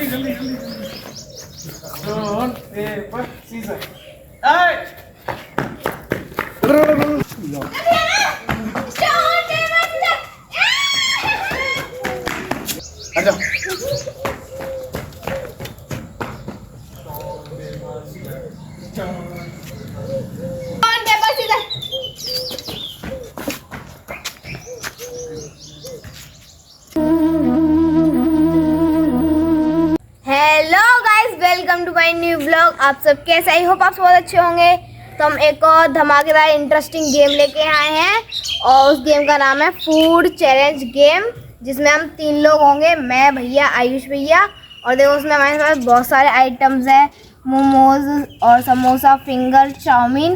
जल्दी जल्दी stone paper scissor अच्छा hello guys, welcome to my new blog. आप सब कैसे? आई होप आप बहुत अच्छे होंगे। तो हम एक और धमाकेदार इंटरेस्टिंग गेम लेके आए हैं और उस गेम का नाम है फूड चैलेंज गेम, जिसमें हम 3 लोग होंगे, मैं, भैया, आयुष भैया। और देखो उसमें हमारे पास बहुत सारे आइटम्स हैं, मोमोज और समोसा, फिंगर, चाउमीन।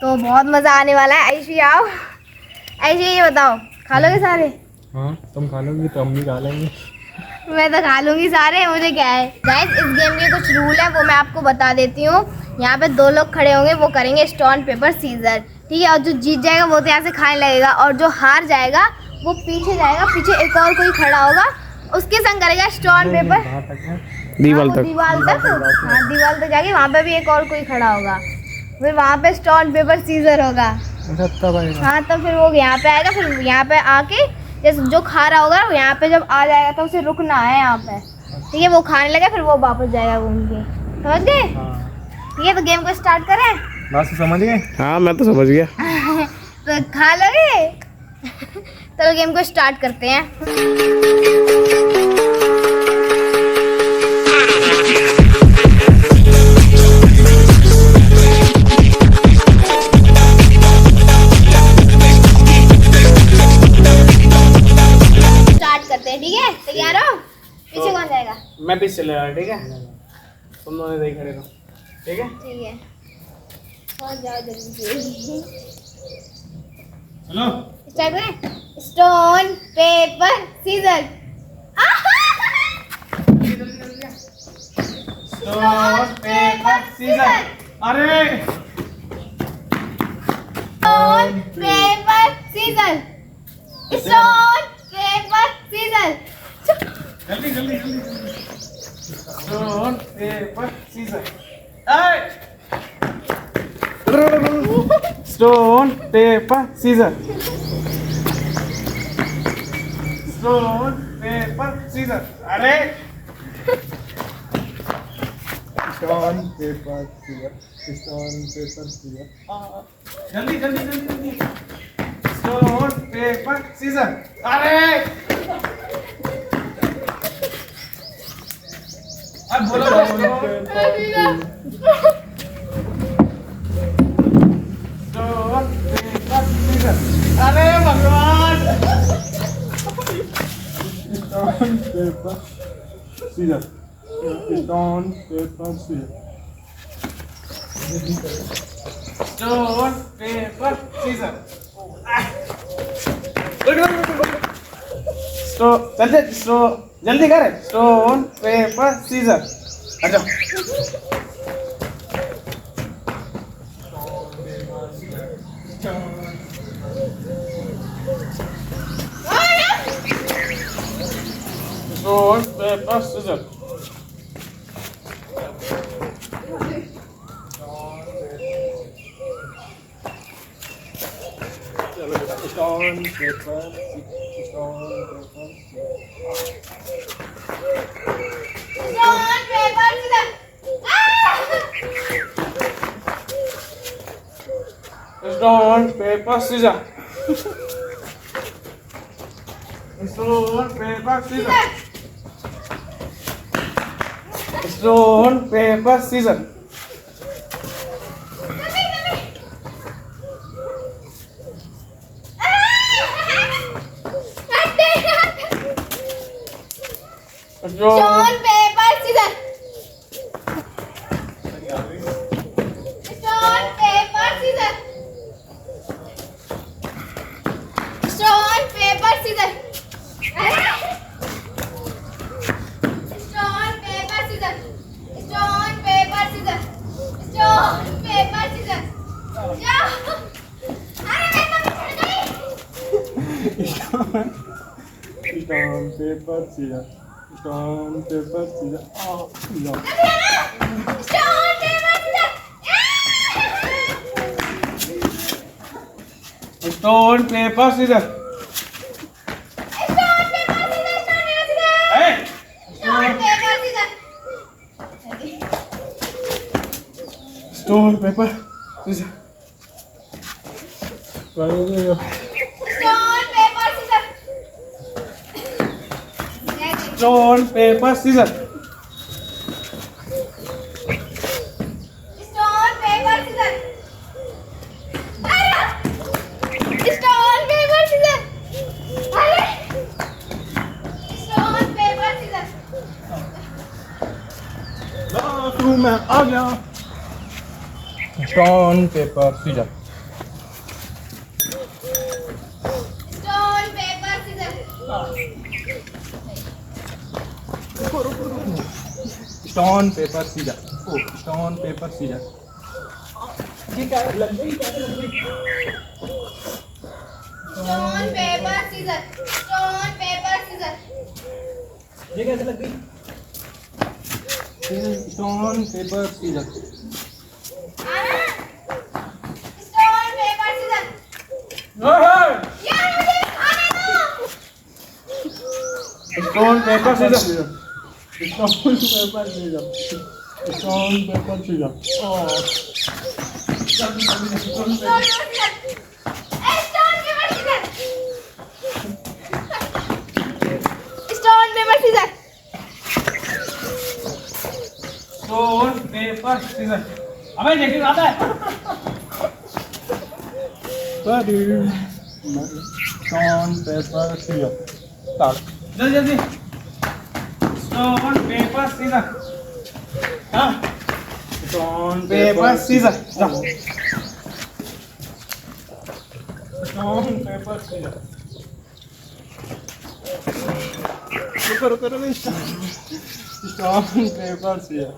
तो बहुत मज़ा आने वाला है। आयुष भैया आओ। आयुष भैया ये बताओ, खा लोगे सारे? हाँ तुम खा लोगी तो हम भी खा लेंगे। मैं तो खा लूँगी सारे, मुझे क्या है। गाइस इस गेम के कुछ रूल है वो मैं आपको बता देती हूँ। यहाँ पे 2 लोग खड़े होंगे, वो करेंगे स्टोन पेपर सीजर, ठीक है। और जो जीत जाएगा वो तो यहाँ से खाने लगेगा, और जो हार जाएगा वो पीछे जाएगा, पीछे एक और कोई खड़ा होगा, उसके संग करेगा स्टोन पेपर दीवार तक। दीवार तक। हाँ दीवार तक जाके वहाँ पे भी एक और कोई खड़ा होगा, फिर वहाँ पे स्टोन पेपर सीजर होगा। हाँ तब फिर वो यहाँ पे आएगा, फिर यहाँ पे आके जैसे जो खा रहा होगा वो यहाँ पे जब आ जाएगा तो उसे रुकना है यहाँ पे, ठीक है। वो खाने लगे फिर वो वापस जाएगा घूम के, समझ गए? ठीक है, तो गेम को स्टार्ट करें। बस समझ गए? हाँ मैं तो समझ गया। तो खा लोगे? चलो गेम को स्टार्ट करते हैं। ठीक है, तैयार हो? पीछे कौन जाएगा? मैं पीछे चले रहा, ठीक है। तुम दोनों इधर ही खड़े रहो, ठीक है। ठीक है, पहुंच जाओ जल्दी। चलो स्टार्ट करें। Stone paper scissor. Stone paper scissor. अरे stone paper scissor. Stone paper scissor. जल्दी जल्दी जल्दी stone paper scissor stone paper scissor stone paper scissor. अरे stone paper scissor stone paper scissor. जल्दी जल्दी जल्दी जल्दी स्टोन पेपर सीजर। अरे अब बोलो स्टोन पेपर सीजर। अरे भगवान stone paper scissor stone paper scissor stone paper scissor. जल्दी करे। Stone paper scissor. अच्छा stone paper scissor. Stone paper stone paper scissor stone paper scissor stone paper scissor. Stone paper scissor. Stone paper scissor. Stone paper scissor. Stone paper scissor. Stone paper scissor. Stone paper scissor. जाओ। अरे मैं तो बिछड़ गई। Stone paper scissor stone paper scissor. Stone paper scissor. Stone paper scissor. Stone paper scissor. Stone paper scissor. मैं आ गया। Stone paper scissor. Stone paper scissor. ओ स्टोन पेपर सीजर। ये क्या लग गई? Stone paper scissor. Stone paper scissor. ये कैसे लग गई? Stone paper scissor. Stone paper scissor. Stone paper scissor. Stone paper scissor. Stone paper scissor. Stone paper scissor. Stone paper scissor. Stone paper scissor. अबे देखिए आता है। Stone paper scissor. जल्दी जल्दी। Stone paper scissor. हाँ। Stone paper scissor. Stone paper scissor. रुको रुको रुको। Stone paper scissor.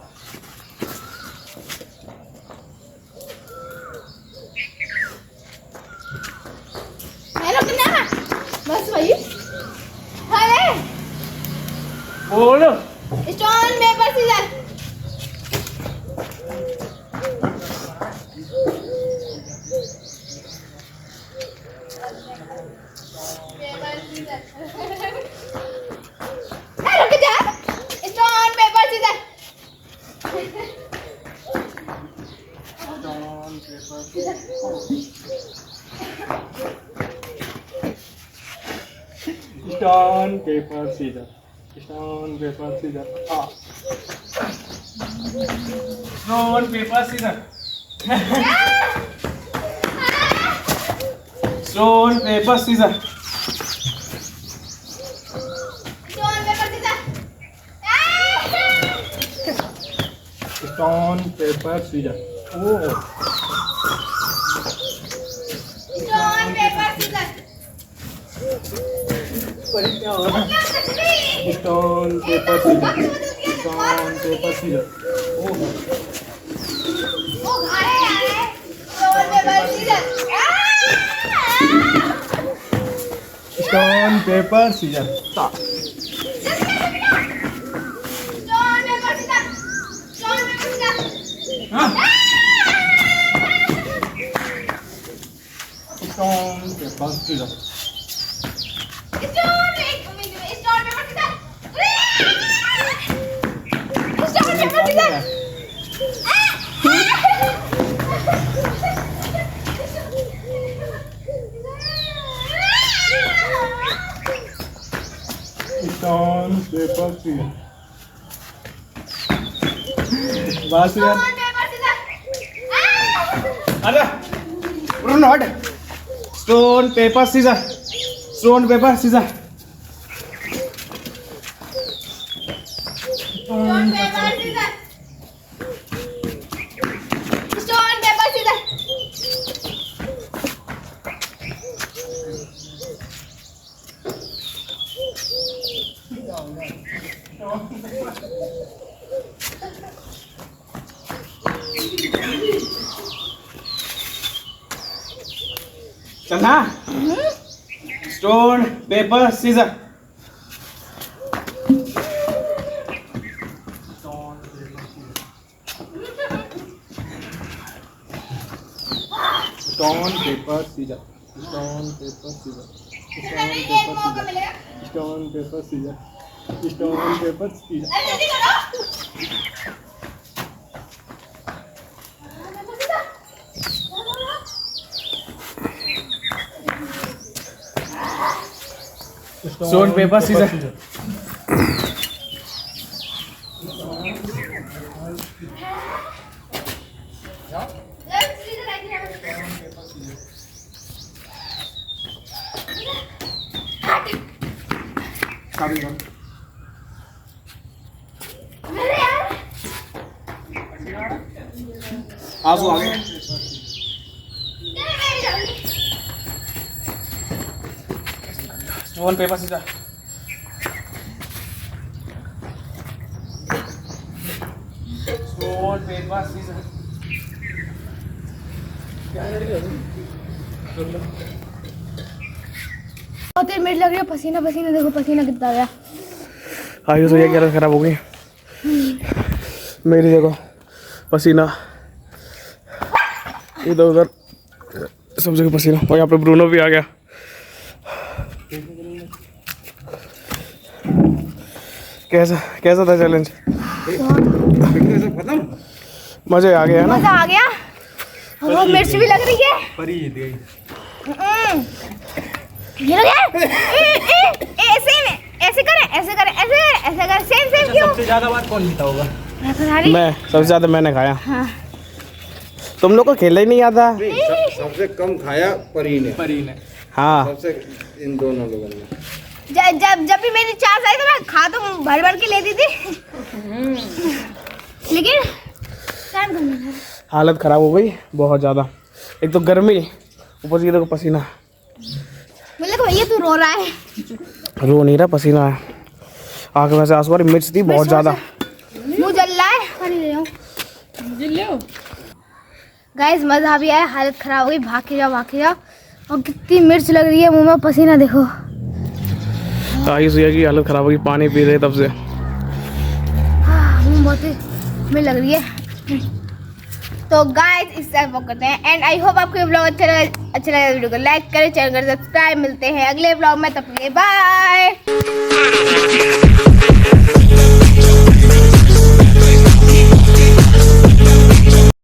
हेलो कितना बस भाई। अरे बोलो। Stone paper scissor. Paper scissor. Hello कितना stone paper scissor. Stone paper stone paper scissor. Stone paper scissor. Stone paper scissor. Stone paper scissor. Stone paper scissor. Stone paper scissor. ओह stone paper scissor. क्या हो रहा है? Stone paper scissor. Stone paper scissor. ओह ओ घरे आए stone paper scissor. Stone paper scissor. Stone paper scissor. Stone paper scissor. हाँ। Stone paper scissor. Stone paper scissor. Stone paper scissor. Stone paper scissor. बस यार। Stone paper scissor. अरे not. Stone paper scissor. Stone paper scissor. Stone paper scissor. Stone paper scissor. चलना। Stone paper scissor. Stone paper scissor, stone paper scissor, stone paper scissor, stone paper scissor, stone paper scissor. Stone paper scissor. आंसू आ गए। Stone paper scissor. Stone paper scissor. बहुत ही मिर्च लग रही है, पसीना पसीना देखो, पसीना कितना आ गया। आयुष भैया की हालत खराब हो गई। मेरी देखो पसीना इधर उधर सब जगह पसीना। और यहाँ पे ब्रूनो भी आ गया। कैसा कैसा था चैलेंज? मजे आ गया है ना? मजा आ गया। और मिर्च भी लग रही है। परी दे ये लग ऐसे में, ऐसे करें, ऐसे करें, ऐसे करें, ऐसे करें, सेम सेम क्यों? सबसे ज्यादा बार कौन जीता होगा? मैं सबसे ज्यादा मैंने खाया। हाँ। तुम लोग को खेलना ही नहीं आता। सबसे कम खाया परी ने। हाँ सबसे इन दोनों लोगों ने। जब भी मेरी चांस आई तो मैं खा तो भर भर के लेती थी, लेकिन टाइम कम नहीं था। हालत खराब हो गई बहुत ज्यादा। एक तो गर्मी, ऊपर से देखो पसीना। मतलब भैया तू रो रहा है? रो नहीं रहा, पसीना है। आंख में से आंसू आ रहे। मिर्च थी बहुत ज्यादा। मुंह जल रहा है। पानी ले जाओ। गाइस मजा भी आया, हालत खराब हो गई। भाग के जाओ। और कितनी मिर्च लग रही है मुंह में, पसीना देखो। आयुष भैया की हालत खराब हो गई, पानी पी रहे तब से। मुंह बहुत ही मिर्च लग रही है। तो गाइस इस टाइप करते हैं एंड आई होप आपको ये ब्लॉग अच्छा लगा। वीडियो को लाइक करें, चैनल को सब्सक्राइब। मिलते हैं अगले ब्लॉग में, तब तक के लिए बाय।